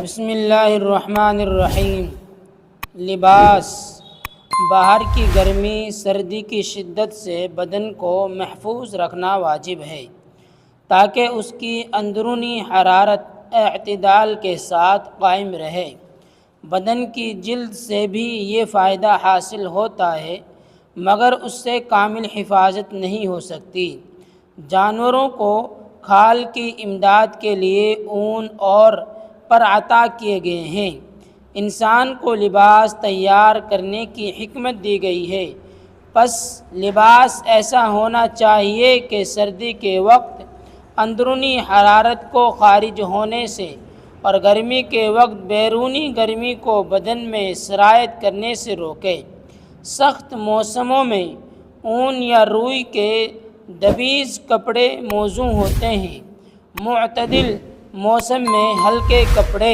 بسم اللہ الرحمن الرحیم۔ لباس باہر کی گرمی سردی کی شدت سے بدن کو محفوظ رکھنا واجب ہے تاکہ اس کی اندرونی حرارت اعتدال کے ساتھ قائم رہے۔ بدن کی جلد سے بھی یہ فائدہ حاصل ہوتا ہے مگر اس سے کامل حفاظت نہیں ہو سکتی۔ جانوروں کو کھال کی امداد کے لیے اون اور پر عطا کیے گئے ہیں۔ انسان کو لباس تیار کرنے کی حکمت دی گئی ہے، پس لباس ایسا ہونا چاہیے کہ سردی کے وقت اندرونی حرارت کو خارج ہونے سے اور گرمی کے وقت بیرونی گرمی کو بدن میں سرایت کرنے سے روکے۔ سخت موسموں میں اون یا روئی کے دبیز کپڑے موزوں ہوتے ہیں، معتدل موسم میں ہلکے کپڑے